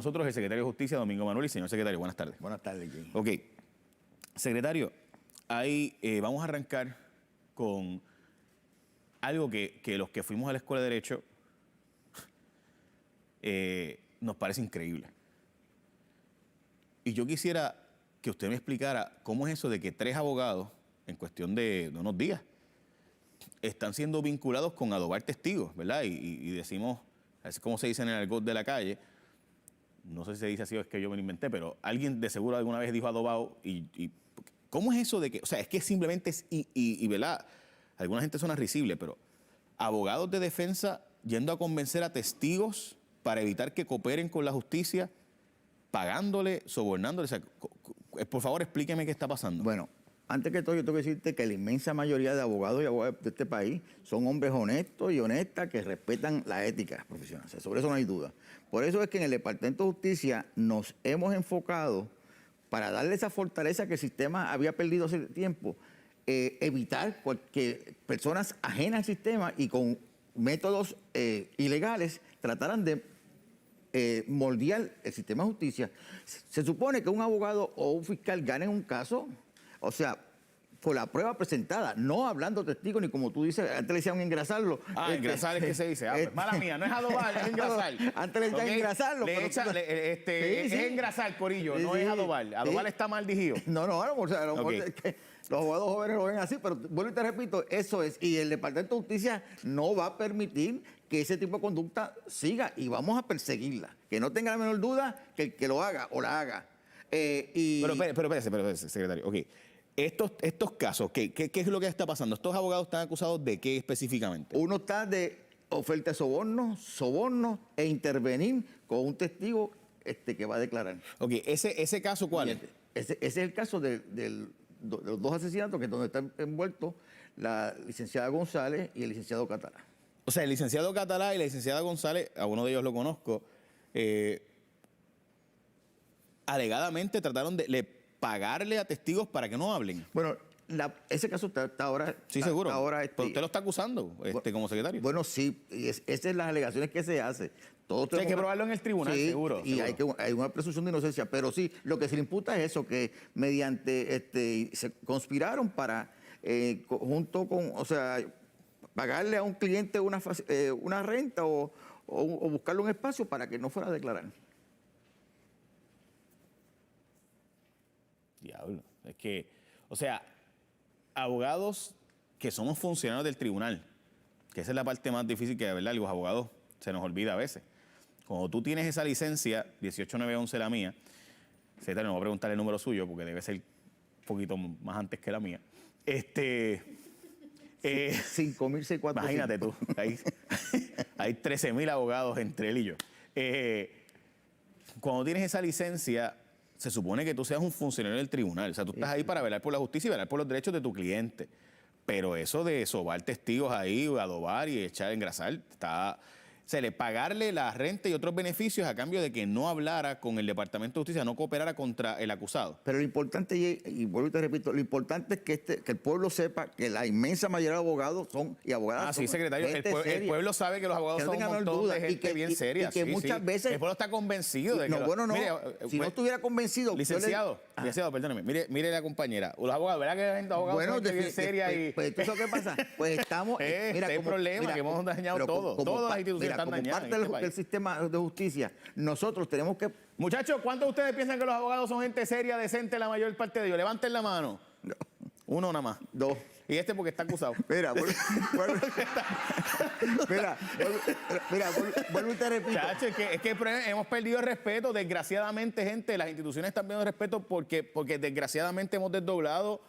nosotros el secretario de Justicia, Domingo Manuel. Y señor secretario, buenas tardes. Buenas tardes, Jim. Ok. Secretario, vamos a arrancar con algo que los que fuimos a la Escuela de Derecho nos parece increíble. Y yo quisiera que usted me explicara cómo es eso de que 3 abogados, en cuestión de unos días, están siendo vinculados con adobar testigos, ¿verdad? Y decimos, así como se dice en el argot de la calle, no sé si se dice así o es que yo me lo inventé, pero alguien de seguro alguna vez dijo adobado. ¿Cómo es eso de que, o sea, es que simplemente es, ¿verdad? Alguna gente suena risible, pero abogados de defensa yendo a convencer a testigos para evitar que cooperen con la justicia, pagándole, sobornándole. O sea, por favor, explíqueme qué está pasando. Bueno, antes que todo, yo tengo que decirte que la inmensa mayoría de abogados y abogadas de este país son hombres honestos y honestas que respetan la ética profesional. O sea, sobre eso no hay duda. Por eso es que en el Departamento de Justicia nos hemos enfocado para darle esa fortaleza que el sistema había perdido hace tiempo, evitar que personas ajenas al sistema y con métodos ilegales trataran de moldear el sistema de justicia. Se supone que un abogado o un fiscal gane un caso, o sea, por la prueba presentada, no hablando testigos, ni como tú dices, antes le decían engrasarlo. Engrasar es que se dice. Pues, mala mía, no es adobar, es engrasar. Antes le decían engrasarlo. Es engrasar, corillo, no es adobar. Adobar está mal digido. No, o sea, los abogados jóvenes lo ven así, pero vuelvo y te repito, eso es. Y el Departamento de Justicia no va a permitir que ese tipo de conducta siga y vamos a perseguirla. Que no tenga la menor duda que el que lo haga o la haga. Pero espérese, secretario. Ok. Estos casos, ¿qué es lo que está pasando? ¿Estos abogados están acusados de qué específicamente? Uno está de oferta de soborno e intervenir con un testigo que va a declarar. Ok, ¿ese caso cuál es? Ese es el caso de los 2 asesinatos, que es donde están envueltos la licenciada González y el licenciado Catalá. O sea, el licenciado Catalá y la licenciada González, a uno de ellos lo conozco, alegadamente trataron de pagarle a testigos para que no hablen. Bueno, ese caso está ahora... Sí, seguro. Ahora pero usted lo está acusando como secretario. Bueno, sí, esas son las alegaciones que se hacen. Hay que probarlo en el tribunal, sí, seguro. Y hay una presunción de inocencia, pero sí, lo que se le imputa es eso, que mediante se conspiraron para, junto con, o sea, pagarle a un cliente una renta o buscarle un espacio para que no fuera a declarar. Diablo, es que, o sea, abogados que somos funcionarios del tribunal, que esa es la parte más difícil que, de verdad, los abogados se nos olvida a veces. Cuando tú tienes esa licencia, 18911 la mía, secretario, no voy a preguntar el número suyo porque debe ser un poquito más antes que la mía. 5.645. Imagínate tú, hay 13.000 abogados entre él y yo. Cuando tienes esa licencia, se supone que tú seas un funcionario del tribunal. O sea, tú estás ahí para velar por la justicia y velar por los derechos de tu cliente. Pero eso de sobar testigos ahí, adobar y echar, engrasar, pagarle la renta y otros beneficios a cambio de que no hablara con el Departamento de Justicia, no cooperara contra el acusado. Pero lo importante, y vuelvo y te repito, lo importante es que el pueblo sepa que la inmensa mayoría de abogados son y abogadas sí, secretario, el pueblo sabe que los abogados son un montón de gente bien seria. Y que muchas veces... El pueblo está convencido de que... Si no estuviera convencido... Licenciado, perdóneme, mire la compañera. Los abogados, ¿verdad que hay abogados son gente bien seria? Pues, ¿tú sabes qué pasa? Pues estamos... mira, hay problema, que hemos dañado todo. Todas las instituciones están dañadas. Como parte del sistema de justicia, nosotros tenemos que... Muchachos, ¿cuántos de ustedes piensan que los abogados son gente seria, decente, la mayor parte de ellos? Levanten la mano. No. Uno nada más. 2. Y porque está acusado. Mira, vuelvo y te repito. Chacho, es que hemos perdido el respeto. Desgraciadamente, gente, las instituciones están perdiendo el respeto porque desgraciadamente hemos desdoblado.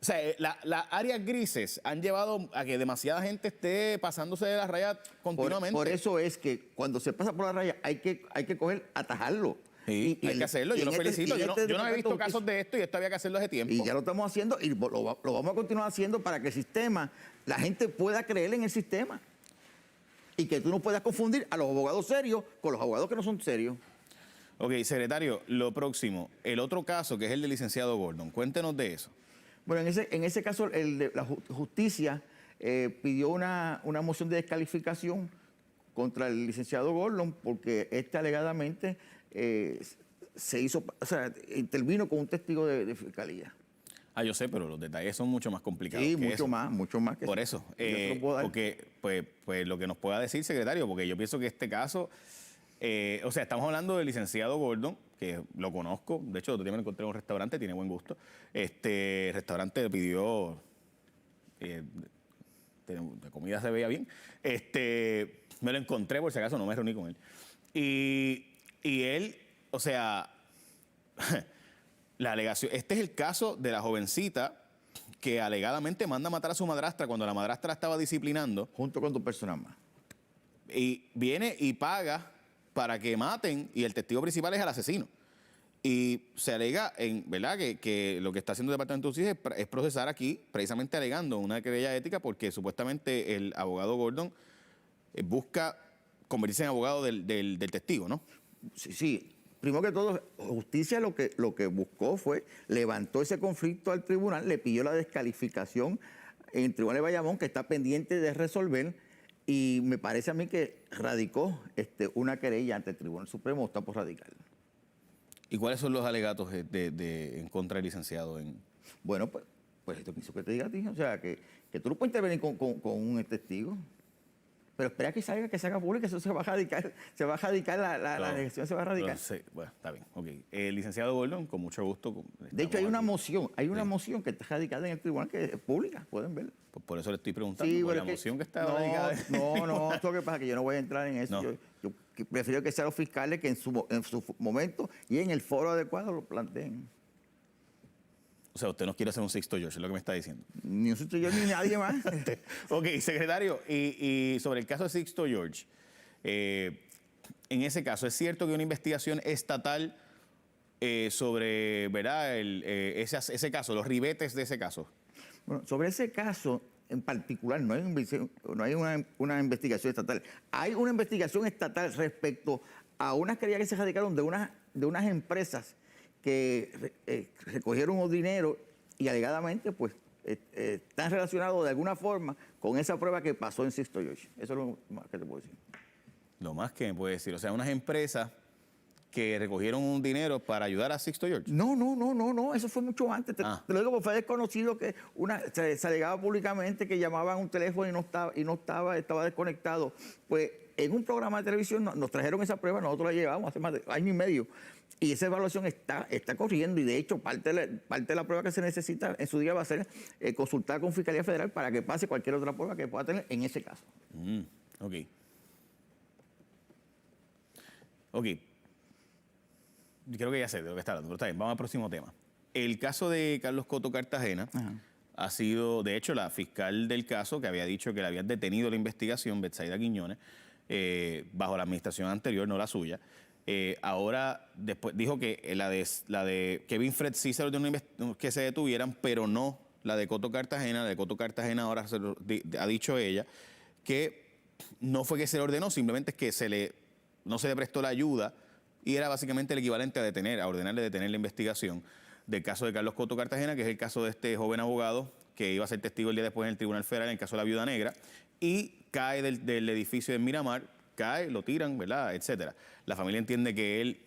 O sea, las áreas grises han llevado a que demasiada gente esté pasándose de la raya continuamente. Por eso es que cuando se pasa por la raya hay que atajarlo. Sí, hay que hacerlo, yo lo felicito. Yo no he visto casos de esto y esto había que hacerlo hace tiempo. Y ya lo estamos haciendo y lo vamos a continuar haciendo para que el sistema, la gente pueda creer en el sistema. Y que tú no puedas confundir a los abogados serios con los abogados que no son serios. Ok, secretario, lo próximo, el otro caso que es el del licenciado Gordon, cuéntenos de eso. Bueno, en ese caso la justicia pidió una moción de descalificación contra el licenciado Gordon porque alegadamente se hizo, o sea, intervino con un testigo de fiscalía. Yo sé, pero los detalles son mucho más complicados. Sí, que eso. mucho más que Por eso, Yo te lo puedo dar. porque pues lo que nos pueda decir, secretario, porque yo pienso que este caso, o sea, estamos hablando del licenciado Gordon, que lo conozco, de hecho, el otro día me lo encontré en un restaurante, tiene buen gusto. El restaurante le pidió, la comida se veía bien, me lo encontré, por si acaso, no me reuní con él. Y él, o sea, la alegación, este es el caso de la jovencita que alegadamente manda a matar a su madrastra cuando la madrastra la estaba disciplinando. Junto con 2 personas más. Y viene y paga para que maten y el testigo principal es el asesino. Y se alega, ¿verdad?, que lo que está haciendo el Departamento de Justicia es procesar aquí, precisamente alegando una querella ética porque supuestamente el abogado Gordon busca convertirse en abogado del testigo, ¿no? Sí. Primero que todo, justicia lo que buscó fue, levantó ese conflicto al tribunal, le pidió la descalificación en el tribunal de Bayamón, que está pendiente de resolver, y me parece a mí que radicó una querella ante el Tribunal Supremo, está por radical. ¿Y cuáles son los alegatos en contra del licenciado? Bueno, pues esto quiso que te diga a ti, o sea, que tú no puedes intervenir con un testigo. Pero espera que salga público, eso se va a radicar la elección se va a radicar. Sí, bueno, está bien, ok. Licenciado Gordon, con mucho gusto. De hecho, hay una moción, moción que está radicada en el tribunal que es pública, pueden verla. Pues por eso le estoy preguntando, Sí, por la moción que está radicada. No, esto que pasa es que yo no voy a entrar en eso. No. Yo prefiero que sean los fiscales que en su momento y en el foro adecuado lo planteen. O sea, usted no quiere hacer un Sixto George, es lo que me está diciendo. Ni un Sixto George ni nadie más. Ok, secretario, y sobre el caso de Sixto George, en ese caso, ¿es cierto que una investigación estatal sobre, ¿verdad?, ese caso, los ribetes de ese caso? Bueno, sobre ese caso en particular no hay una investigación estatal. Hay una investigación estatal respecto a unas querellas que se radicaron de unas empresas que recogieron un dinero y alegadamente pues están relacionados de alguna forma con esa prueba que pasó en Sixto George. Eso es lo más que te puedo decir. Lo más que me puede decir, o sea, unas empresas que recogieron un dinero para ayudar a Sixto George. No, eso fue mucho antes. Te lo digo porque fue desconocido que se alegaba públicamente que llamaban un teléfono y estaba desconectado. Pues en un programa de televisión nos trajeron esa prueba, nosotros la llevamos hace más de año y medio. Y esa evaluación está corriendo y de hecho parte de la prueba que se necesita en su día va a ser consultar con Fiscalía Federal para que pase cualquier otra prueba que pueda tener en ese caso. Ok. Yo creo que ya sé de lo que está hablando, pero está bien, vamos al próximo tema. El caso de Carlos Coto Cartagena ha sido, de hecho, la fiscal del caso que había dicho que le habían detenido la investigación, Betsaida Quiñones, bajo la administración anterior, no la suya. Ahora después dijo que la de Kevin Fred sí se ordenó que se detuvieran, pero no la de Coto Cartagena. La de Coto Cartagena ahora ha dicho ella que no fue que se le ordenó, simplemente es que no se le prestó la ayuda y era básicamente el equivalente a ordenarle detener la investigación del caso de Carlos Coto Cartagena, que es el caso de este joven abogado que iba a ser testigo el día después en el Tribunal Federal en el caso de la Viuda Negra y cae del edificio de Miramar, cae, lo tiran, ¿verdad?, etcétera. La familia entiende que él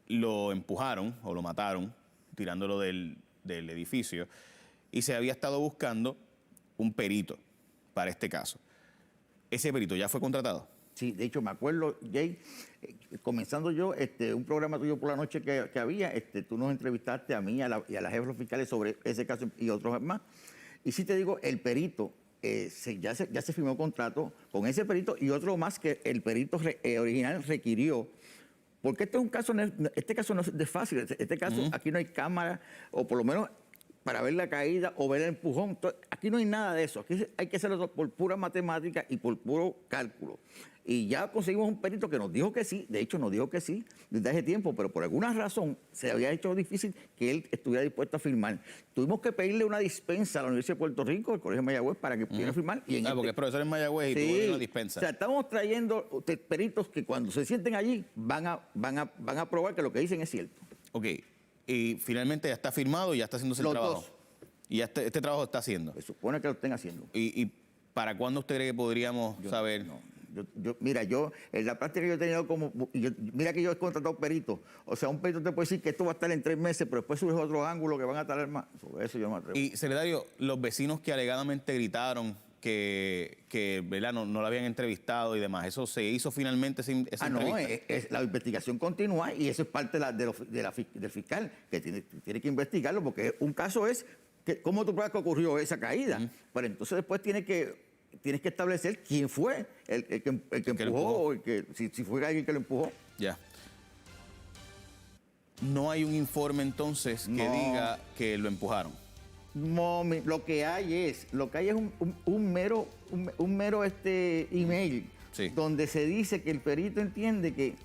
lo empujaron o lo mataron tirándolo del edificio y se había estado buscando un perito para este caso. ¿Ese perito ya fue contratado? Sí, de hecho me acuerdo, Jay, comenzando yo un programa tuyo por la noche que había, tú nos entrevistaste a mí y a la jefa de los fiscales sobre ese caso y otros más. Y sí te digo, el perito, ya se firmó contrato con ese perito y otro más que el perito original requirió. Porque este caso no es fácil. Este caso, aquí no hay cámara, o por lo menos para ver la caída o ver el empujón. Entonces, aquí no hay nada de eso. Aquí hay que hacerlo por pura matemática y por puro cálculo. Y ya conseguimos un perito que nos dijo que sí, de hecho nos dijo que sí desde hace tiempo, pero por alguna razón se había hecho difícil que él estuviera dispuesto a firmar. Tuvimos que pedirle una dispensa a la Universidad de Puerto Rico, al Colegio de Mayagüez, para que pudiera firmar. Y porque es profesor en Mayagüez y tuvo una dispensa. O sea, estamos trayendo peritos que cuando se sienten allí van a probar que lo que dicen es cierto. Ok, y finalmente ya está firmado y ya está haciéndose el trabajo. Dos. Y ya este trabajo está haciendo. Se supone que lo estén haciendo. ¿Y para cuándo usted cree que podríamos saber? Mira, yo en la práctica yo he tenido mira que yo he contratado peritos. O sea, un perito te puede decir que esto va a estar en 3 meses, pero después surge otro ángulo que van a tardar más. Sobre eso yo no me atrevo. Y, secretario, los vecinos que alegadamente gritaron que ¿verdad? No lo habían entrevistado y demás, ¿eso se hizo finalmente esa No, entrevista? la investigación continúa y eso es parte del fiscal, que tiene que investigarlo, porque un caso es que cómo tú pruebas que ocurrió esa caída. Pero entonces después tienes que establecer quién fue el que empujó, o si fue alguien que lo empujó. Ya. No hay un informe entonces que diga que lo empujaron. No, lo que hay es un mero email, Sí. donde se dice que el perito entiende que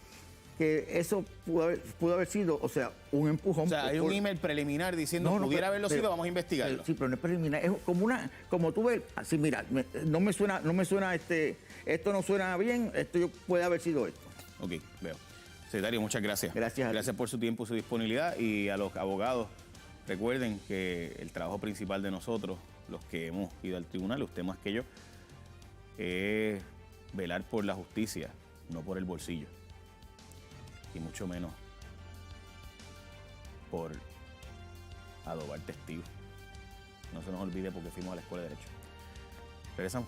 eso pudo haber sido, o sea, un empujón. O sea, hay un email preliminar diciendo pudiera haberlo sido, vamos a investigarlo. Sí, pero no es preliminar, es como tú ves, así, mira, no me suena, esto no suena bien, puede haber sido esto. Ok, veo. Secretario, muchas gracias. Gracias. Gracias por su tiempo y su disponibilidad. Y a los abogados, recuerden que el trabajo principal de nosotros, los que hemos ido al tribunal, usted más que yo, es velar por la justicia, no por el bolsillo. Y mucho menos por adobar testigos. No se nos olvide porque fuimos a la escuela de Derecho. Regresamos.